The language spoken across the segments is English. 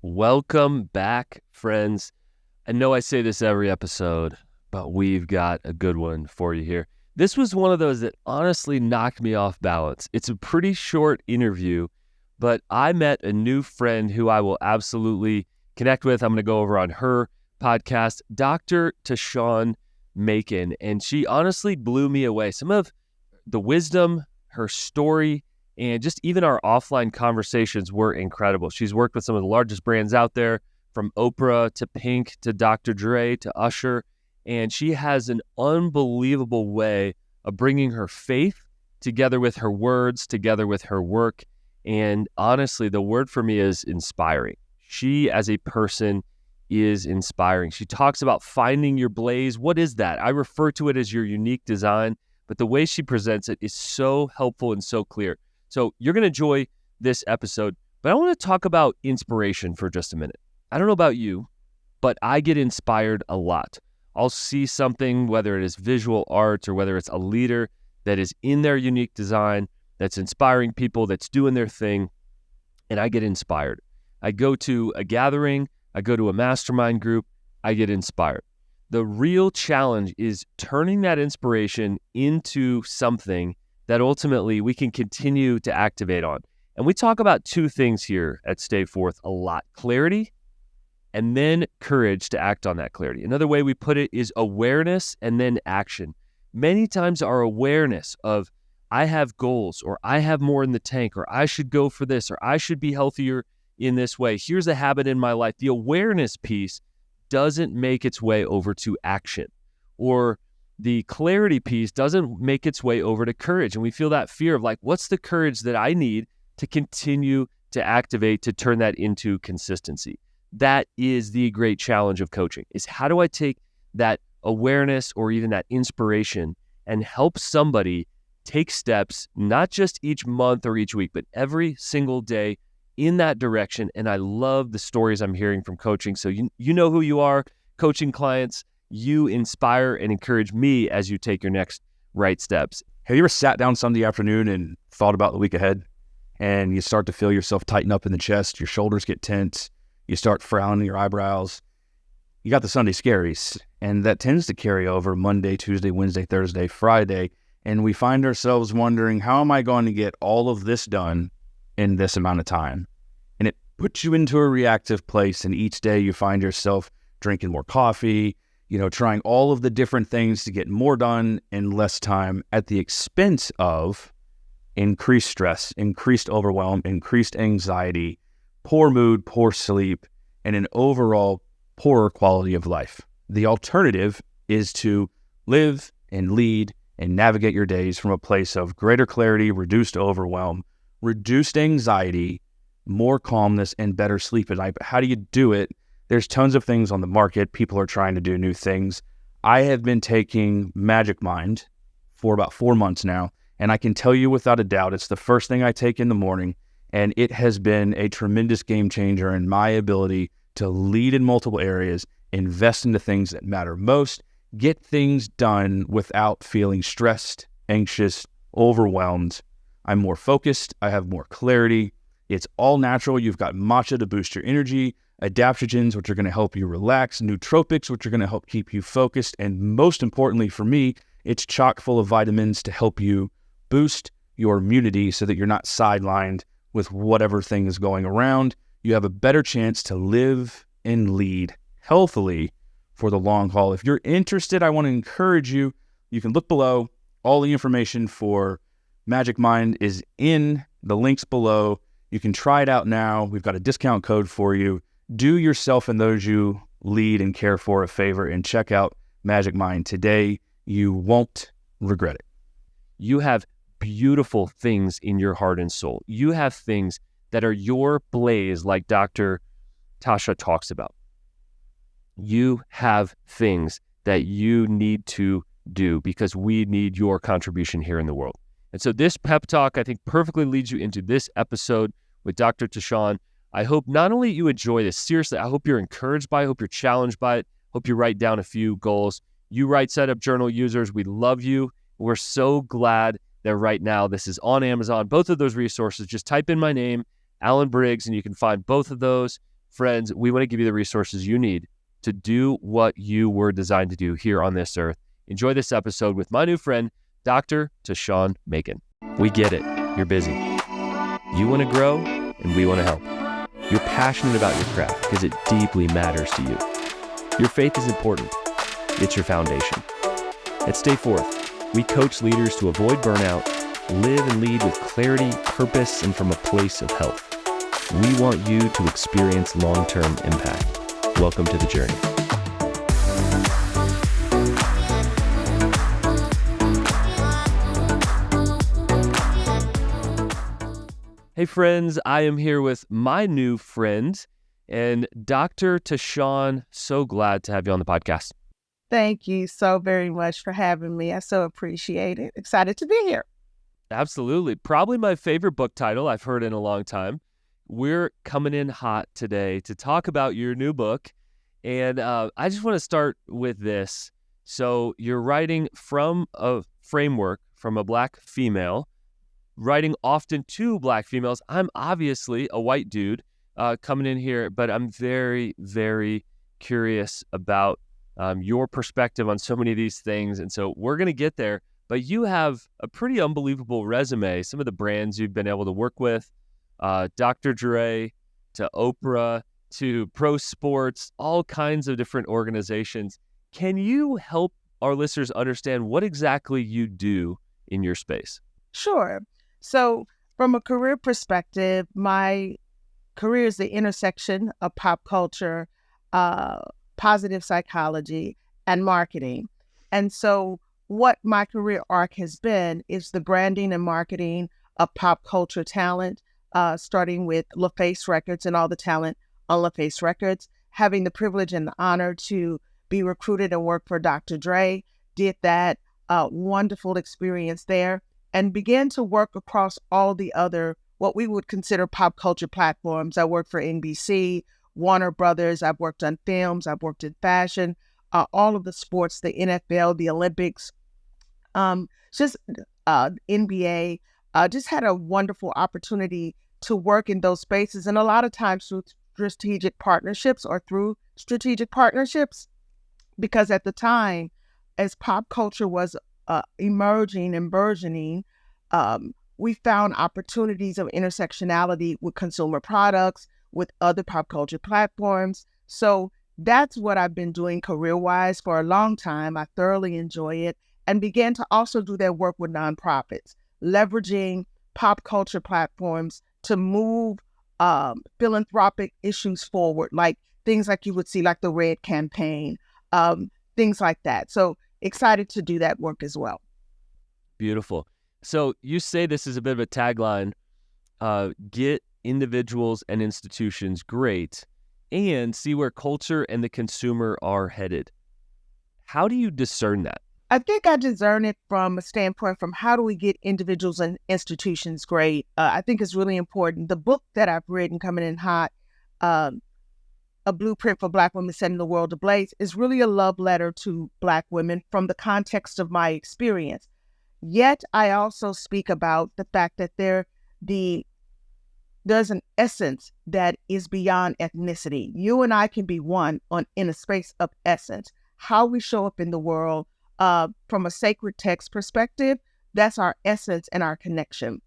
Welcome back, friends. I know I say this every episode, but we've got a good one for you here. This was one of those that honestly knocked me off balance. It's a pretty short interview, but I met a new friend who I will absolutely connect with. I'm going to go over on her podcast, Dr. Tashion Macon, and she honestly blew me away. Some of the wisdom, her story, and just even our offline conversations were incredible. She's worked with some of the largest brands out there, from Oprah to Pink to Dr. Dre to Usher. And she has an unbelievable way of bringing her faith together with her words, together with her work. And honestly, the word for me is inspiring. She, as a person, is inspiring. She talks about finding your blaze. What is that? I refer to it as your unique design, but the way she presents it is so helpful and so clear. So you're going to enjoy this episode, but I want to talk about inspiration for just a minute. I don't know about you, but I get inspired a lot. I'll see something, whether it is visual art or whether it's a leader that is in their unique design, that's inspiring people, that's doing their thing, and I get inspired. I go to a gathering, I go to a mastermind group, I get inspired. The real challenge is turning that inspiration into something that ultimately we can continue to activate on. And we talk about two things here at Stay Forth a lot: clarity and then courage to act on that clarity. Another way we put it is awareness and then action. Many times our awareness of I have goals, or I have more in the tank, or I should go for this, or I should be healthier in this way. Here's a habit in my life. The awareness piece doesn't make its way over to action, or the clarity piece doesn't make its way over to courage. And we feel that fear of like, what's the courage that I need to continue to activate to turn that into consistency? That is the great challenge of coaching, is how do I take that awareness or even that inspiration and help somebody take steps, not just each month or each week, but every single day in that direction. And I love the stories I'm hearing from coaching. So you know who you are, coaching clients. You inspire and encourage me as you take your next right steps. Have you ever sat down Sunday afternoon and thought about the week ahead, and you start to feel yourself tighten up in the chest, your shoulders get tense, you start frowning your eyebrows? You got the Sunday scaries, and that tends to carry over Monday, Tuesday, Wednesday, Thursday, Friday, and we find ourselves wondering, how am I going to get all of this done in this amount of time? And it puts you into a reactive place, and each day you find yourself drinking more coffee, trying all of the different things to get more done in less time, at the expense of increased stress, increased overwhelm, increased anxiety, poor mood, poor sleep, and an overall poorer quality of life. The alternative is to live and lead and navigate your days from a place of greater clarity, reduced overwhelm, reduced anxiety, more calmness, and better sleep at night. But how do you do it? There's tons of things on the market. People are trying to do new things. I have been taking Magic Mind for about 4 months now, and I can tell you without a doubt, it's the first thing I take in the morning, and it has been a tremendous game changer in my ability to lead in multiple areas, invest into things that matter most, get things done without feeling stressed, anxious, overwhelmed. I'm more focused. I have more clarity. It's all natural. You've got matcha to boost your energy, adaptogens, which are going to help you relax, nootropics, which are going to help keep you focused, and most importantly for me, it's chock full of vitamins to help you boost your immunity so that you're not sidelined with whatever thing is going around. You have a better chance to live and lead healthily for the long haul. If you're interested, I want to encourage you. You can look below. All the information for Magic Mind is in the links below. You can try it out now. We've got a discount code for you. Do yourself and those you lead and care for a favor and check out Magic Mind today. You won't regret it. You have beautiful things in your heart and soul. You have things that are your blaze, like Dr. Tasha talks about. You have things that you need to do because we need your contribution here in the world. And so this pep talk, I think, perfectly leads you into this episode with Dr. Tashion. I hope not only you enjoy this, seriously, I hope you're encouraged by it, I hope you're challenged by it, hope you write down a few goals. You Write Setup Journal users, we love you. We're so glad that right now this is on Amazon. Both of those resources, just type in my name, Alan Briggs, and you can find both of those. Friends, we want to give you the resources you need to do what you were designed to do here on this earth. Enjoy this episode with my new friend, Dr. Tashion Macon. We get it. You're busy. You want to grow, and we want to help. You're passionate about your craft because it deeply matters to you. Your faith is important. It's your foundation. At Stay Forth, we coach leaders to avoid burnout, live and lead with clarity, purpose, and from a place of health. We want you to experience long-term impact. Welcome to the journey. Hey friends, I am here with my new friend and Dr. Tashion. So glad to have you on the podcast. Thank you so very much for having me. I so appreciate it. Excited to be here. Absolutely. Probably my favorite book title I've heard in a long time. We're coming in hot today to talk about your new book. And I just want to start with this. So you're writing from a framework from a Black female, writing often to Black females. I'm obviously a white dude coming in here, but I'm very, very curious about your perspective on so many of these things. And so we're going to get there, but you have a pretty unbelievable resume. Some of the brands you've been able to work with, Dr. Dre to Oprah to pro sports, all kinds of different organizations. Can you help our listeners understand what exactly you do in your space? Sure. So from a career perspective, my career is the intersection of pop culture, positive psychology, and marketing. And so what my career arc has been is the branding and marketing of pop culture talent, starting with LaFace Records and all the talent on LaFace Records, having the privilege and the honor to be recruited and work for Dr. Dre, did that, wonderful experience there, and began to work across all the other, what we would consider pop culture platforms. I worked for NBC, Warner Brothers, I've worked on films, I've worked in fashion, all of the sports, the NFL, the Olympics, just NBA, just had a wonderful opportunity to work in those spaces. And a lot of times through strategic partnerships, because at the time, as pop culture was emerging and burgeoning, we found opportunities of intersectionality with consumer products, with other pop culture platforms. So that's what I've been doing career-wise for a long time. I thoroughly enjoy it, and began to also do that work with nonprofits, leveraging pop culture platforms to move philanthropic issues forward, like things like you would see like the Red Campaign, things like that. So excited to do that work as well. Beautiful. So you say this is a bit of a tagline, get individuals and institutions great and see where culture and the consumer are headed. How do you discern that? I think I discern it from a standpoint from how do we get individuals and institutions great. I think it's really important. The book that I've written, Coming in Hot, A Blueprint for Black Women Setting the World Ablaze, is really a love letter to Black women from the context of my experience. Yet I also speak about the fact that there's an essence that is beyond ethnicity. You and I can be one in a space of essence. How we show up in the world, from a sacred text perspective, that's our essence and our connection.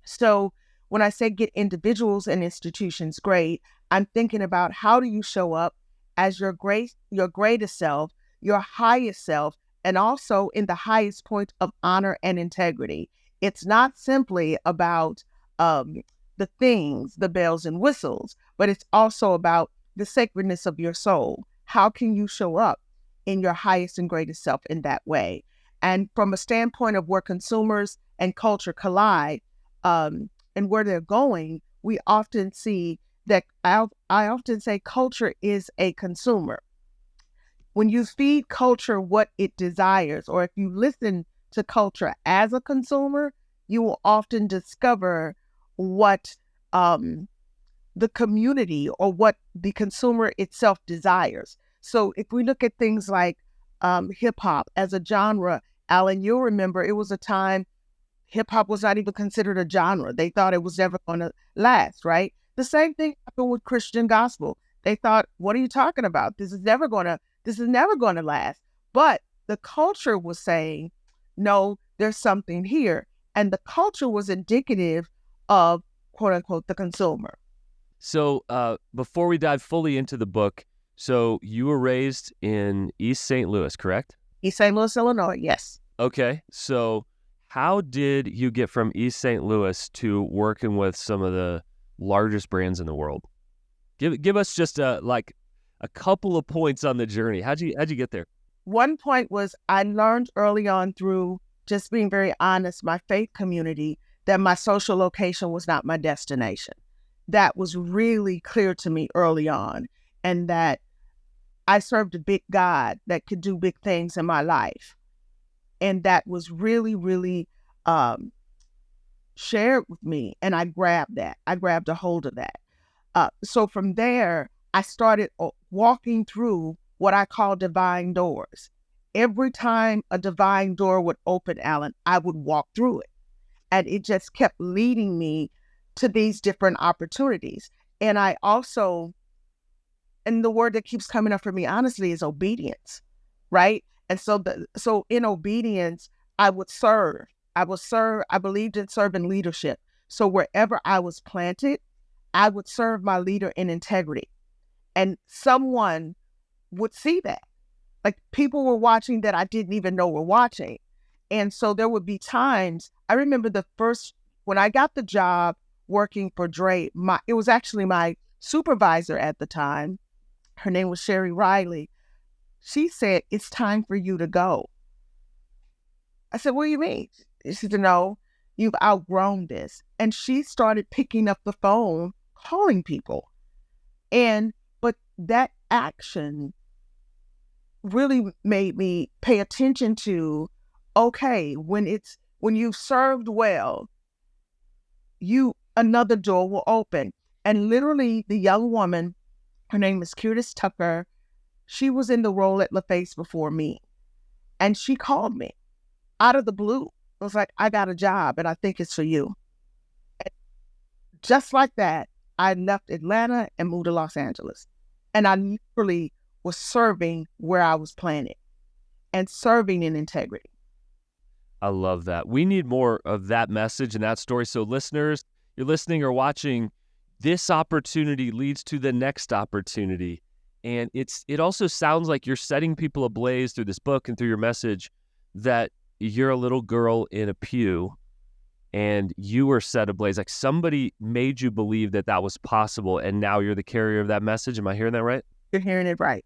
So when I say get individuals and institutions great, I'm thinking about how do you show up as your greatest self, your highest self, and also in the highest point of honor and integrity. It's not simply about the things, the bells and whistles, but it's also about the sacredness of your soul. How can you show up in your highest and greatest self in that way? And from a standpoint of where consumers and culture collide, and where they're going, we often see that I often say culture is a consumer. When you feed culture what it desires, or if you listen to culture as a consumer, you will often discover what the community or what the consumer itself desires. So if we look at things like hip hop as a genre, Alan, you'll remember it was a time hip hop was not even considered a genre. They thought it was never going to last, right? The same thing happened with Christian gospel. They thought, what are you talking about? This is never going to last. But the culture was saying, no, there's something here. And the culture was indicative of, quote unquote, the consumer. So before we dive fully into the book, so you were raised in East St. Louis, correct? East St. Louis, Illinois, yes. Okay. So how did you get from East St. Louis to working with some of the largest brands in the world? Give us just a couple of points on the journey. How'd you get there? One point was I learned early on through just being very honest, my faith community, that my social location was not my destination. That was really clear to me early on, and that I served a big God that could do big things in my life. And that was really, really shared with me. And I grabbed that. I grabbed a hold of that. So from there, I started walking through what I call divine doors. Every time a divine door would open, Alan, I would walk through it. And it just kept leading me to these different opportunities. And I also, and the word that keeps coming up for me, honestly, is obedience, right? And so in obedience, I would serve. I believed in servant leadership. So wherever I was planted, I would serve my leader in integrity. And someone would see that. Like, people were watching that I didn't even know were watching. And so there would be times, I remember when I got the job working for Dre, it was actually my supervisor at the time. Her name was Sherry Riley. She said, "It's time for you to go." I said, "What do you mean?" She said, "No, you've outgrown this." And she started picking up the phone, calling people. But that action really made me pay attention to, okay, when you've served well, another door will open. And literally, the young woman, her name is Curtis Tucker, she was in the role at LaFace before me. And she called me out of the blue. It was like, "I got a job and I think it's for you." And just like that, I left Atlanta and moved to Los Angeles. And I literally was serving where I was planted and serving in integrity. I love that. We need more of that message and that story. So listeners, you're listening or watching, this opportunity leads to the next opportunity. And it also sounds like you're setting people ablaze through this book and through your message that you're a little girl in a pew and you were set ablaze. Like, somebody made you believe that was possible, and now you're the carrier of that message. Am I hearing that right? You're hearing it right.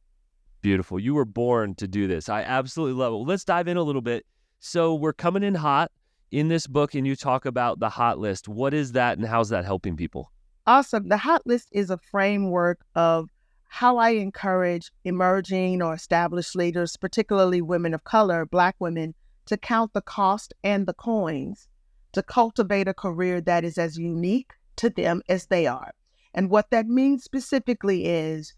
Beautiful. You were born to do this. I absolutely love it. Well, let's dive in a little bit. So we're coming in hot in this book, and you talk about the hot list. What is that, and how's that helping people? Awesome. The hot list is a framework of how I encourage emerging or established leaders, particularly women of color, Black women, to count the cost and the coins to cultivate a career that is as unique to them as they are. And what that means specifically is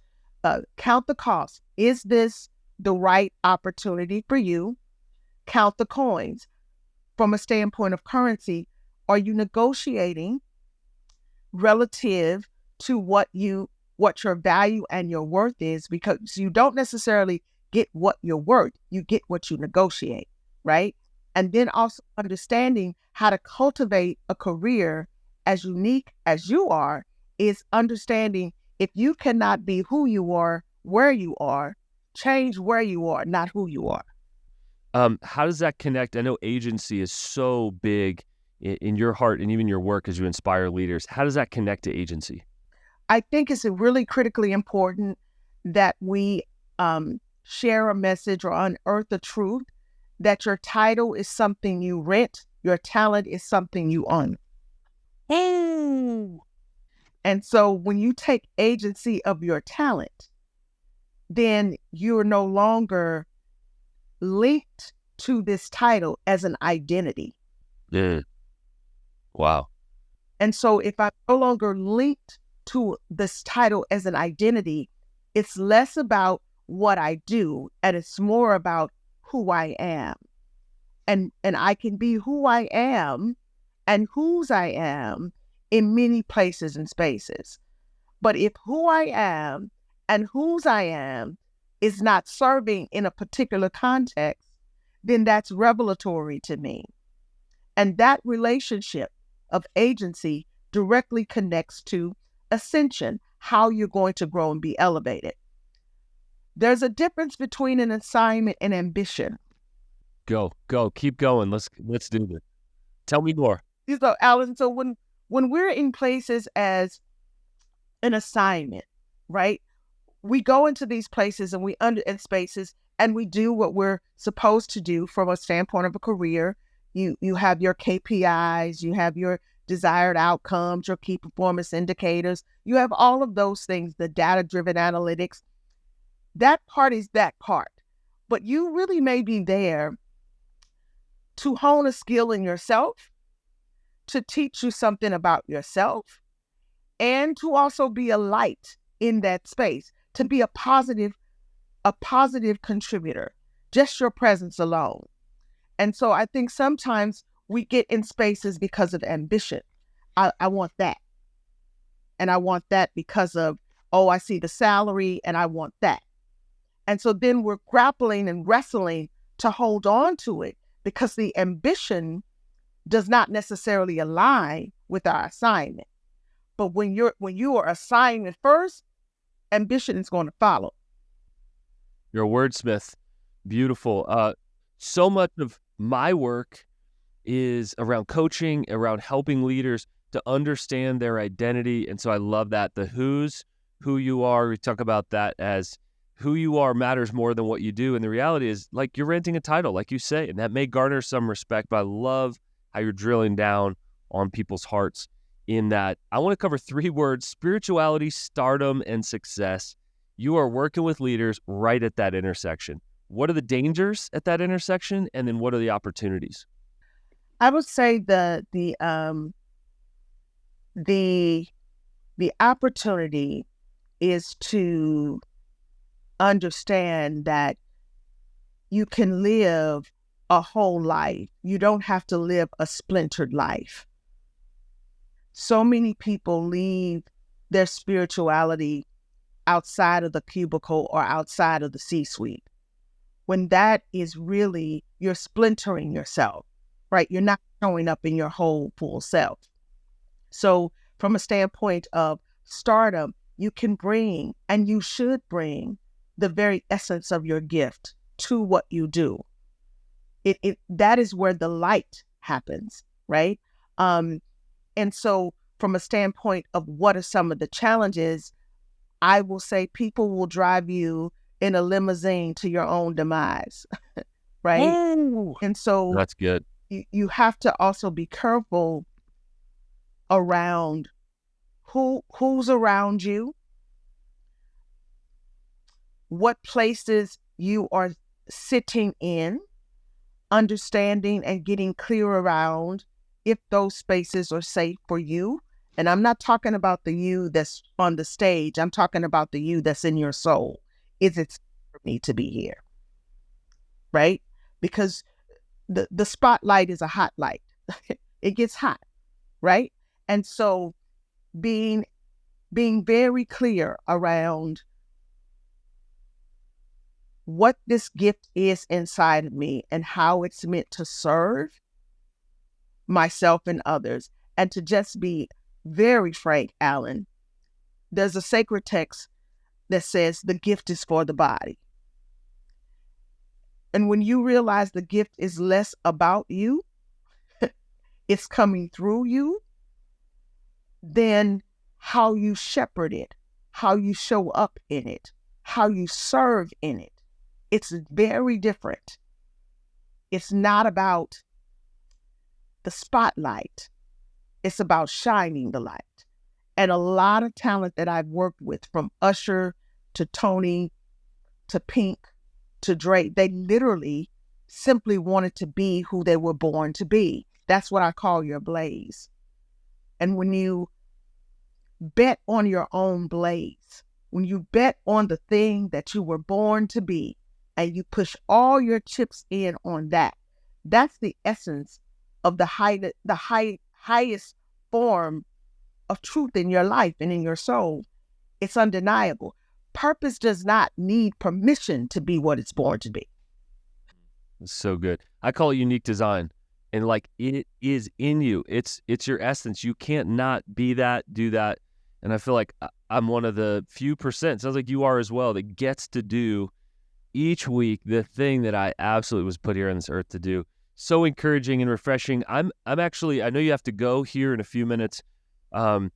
count the cost. Is this the right opportunity for you? Count the coins. From a standpoint of currency, are you negotiating relative to what your value and your worth is? Because you don't necessarily get what you're worth, you get what you negotiate, right? And then also understanding how to cultivate a career as unique as you are is understanding, if you cannot be who you are, where you are, change where you are, not who you are. How does that connect? I know agency is so big in your heart and even your work as you inspire leaders. How does that connect to agency? I think it's really critically important that we share a message or unearth the truth that your title is something you rent, your talent is something you own. And so when you take agency of your talent, then you're no longer linked to this title as an identity. Yeah. Wow. And so if I'm no longer linked to this title as an identity, it's less about what I do and it's more about who I am. And I can be who I am and whose I am in many places and spaces. But if who I am and whose I am is not serving in a particular context, then that's revelatory to me. And that relationship of agency directly connects to ascension, how you're going to grow and be elevated. There's a difference between an assignment and ambition. Go, keep going. Let's do this. Tell me more. So, Alan, so when we're in places as an assignment, right? We go into these places and in spaces and we do what we're supposed to do from a standpoint of a career. You have your KPIs, you have your desired outcomes, your key performance indicators. You have all of those things, the data-driven analytics. That part is that part. But you really may be there to hone a skill in yourself, to teach you something about yourself, and to also be a light in that space, to be a positive contributor, just your presence alone. And so I think sometimes we get in spaces because of ambition. I want that. And I want that because of, I see the salary and I want that. And so then we're grappling and wrestling to hold on to it because the ambition does not necessarily align with our assignment. But when you are assignment first, ambition is going to follow. You're a wordsmith. Beautiful. So much of my work is around coaching, around helping leaders to understand their identity. And so I love that. The who you are, we talk about that as who you are matters more than what you do. And the reality is, like, you're renting a title, like you say, and that may garner some respect, but I love how you're drilling down on people's hearts in that. I want to cover 3 words: spirituality, stardom, and success. You are working with leaders right at that intersection. What are the dangers at that intersection? And then what are the opportunities? I would say the opportunity is to understand that you can live a whole life. You don't have to live a splintered life. So many people leave their spirituality outside of the cubicle or outside of the C-suite, when that is really, you're splintering yourself, right? You're not showing up in your whole full self. So from a standpoint of stardom, you can bring, and you should bring, the very essence of your gift to what you do. That is where the light happens, right? And so from a standpoint of what are some of the challenges, I will say people will drive you in a limousine to your own demise, right? Ooh, and so that's good. You have to also be careful around who's around you, what places you are sitting in, understanding and getting clear around if those spaces are safe for you. And I'm not talking about the you that's on the stage. I'm talking about the you that's in your soul. Is it safe for me to be here? Right? Because the spotlight is a hot light. It gets hot, right? And so being very clear around what this gift is inside of me and how it's meant to serve myself and others. And to just be very frank, Alan, there's a sacred text that says the gift is for the body. And when you realize the gift is less about you, it's coming through you, then how you shepherd it, how you show up in it, how you serve in it, it's very different. It's not about the spotlight. It's about shining the light. And a lot of talent that I've worked with, from Usher to Tony to Pink to Drake, they literally simply wanted to be who they were born to be. That's what I call your blaze. And when you bet on your own blaze, when you bet on the thing that you were born to be, and you push all your chips in on that, that's the essence of the highest form of truth in your life and in your soul. It's undeniable. Purpose does not need permission to be what it's born to be. It's so good. I call it unique design. And like it is in you. It's your essence. You can't not be that, do that. And I feel like I'm one of the few percent, sounds like you are as well, that gets to do each week the thing that I absolutely was put here on this earth to do. So encouraging and refreshing. I'm actually, I know you have to go here in a few minutes. And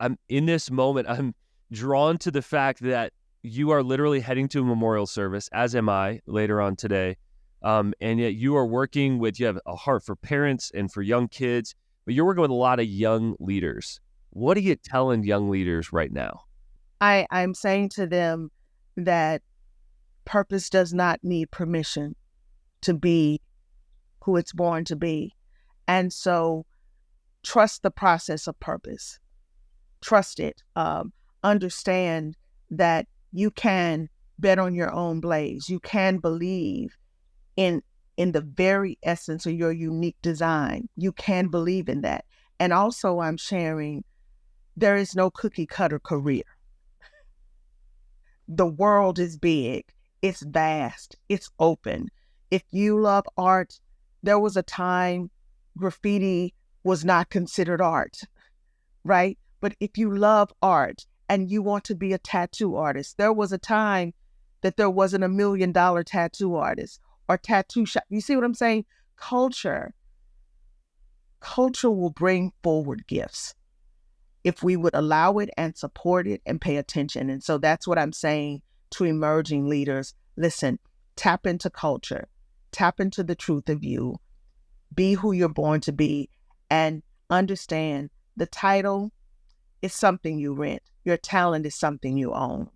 I'm in this moment, I'm drawn to the fact that you are literally heading to a memorial service, as am I, later on today. And yet you are working with, you have a heart for parents and for young kids, but you're working with a lot of young leaders. What are you telling young leaders right now? I'm saying to them that purpose does not need permission to be who it's born to be. And so trust the process of purpose. Trust it. Understand that you can bet on your own blaze. You can believe in the very essence of your unique design. You can believe in that. And also I'm sharing, there is no cookie cutter career. The world is big. It's vast. It's open. If you love art, there was a time graffiti was not considered art, right? But if you love art and you want to be a tattoo artist, there was a time that there wasn't $1 million tattoo artist or tattoo shop. You see what I'm saying? Culture will bring forward gifts if we would allow it and support it and pay attention. And so that's what I'm saying to emerging leaders. Listen, tap into culture, tap into the truth of you, be who you're born to be, and understand the title is something you rent. Your talent is something you own.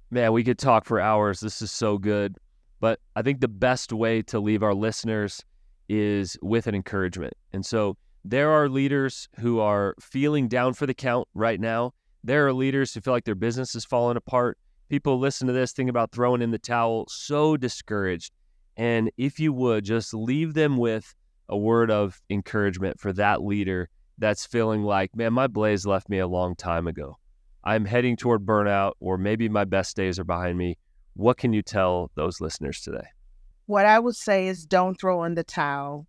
Man, we could talk for hours. This is so good. But I think the best way to leave our listeners is with an encouragement. And so there are leaders who are feeling down for the count right now. There are leaders who feel like their business is falling apart. People listen to this, think about throwing in the towel, so discouraged. And if you would, just leave them with a word of encouragement for that leader that's feeling like, man, my blaze left me a long time ago. I'm heading toward burnout, or maybe my best days are behind me. What can you tell those listeners today? What I would say is don't throw in the towel,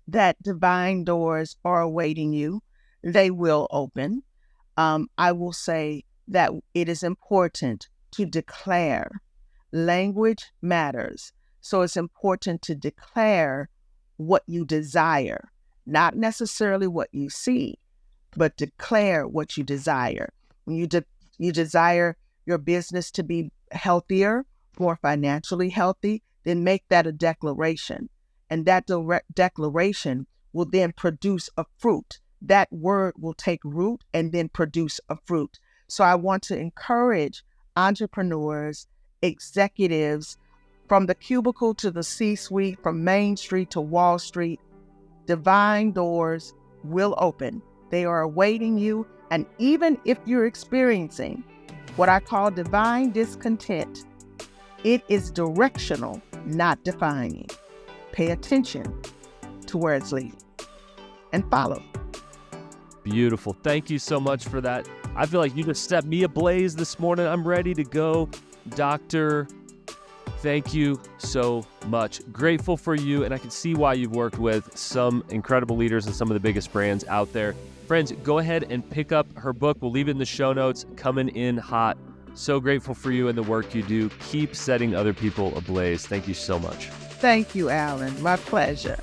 that divine doors are awaiting you. They will open. I will say that it is important to declare. Language matters. So it's important to declare what you desire, not necessarily what you see, but declare what you desire. When you desire your business to be healthier, more financially healthy, then make that a declaration. And that declaration will then produce a fruit. That word will take root and then produce a fruit. So I want to encourage entrepreneurs, executives, from the cubicle to the C-suite, from Main Street to Wall Street, divine doors will open. They are awaiting you. And even if you're experiencing what I call divine discontent, it is directional, not defining. Pay attention to where it's leading and follow. Beautiful. Thank you so much for that. I feel like you just set me ablaze this morning. I'm ready to go. Doctor, thank you so much. Grateful for you, and I can see why you've worked with some incredible leaders and some of the biggest brands out there. Friends, go ahead and pick up her book. We'll leave it in the show notes. Coming in hot. So grateful for you and the work you do. Keep setting other people ablaze. Thank you so much. Thank you, Alan. My pleasure.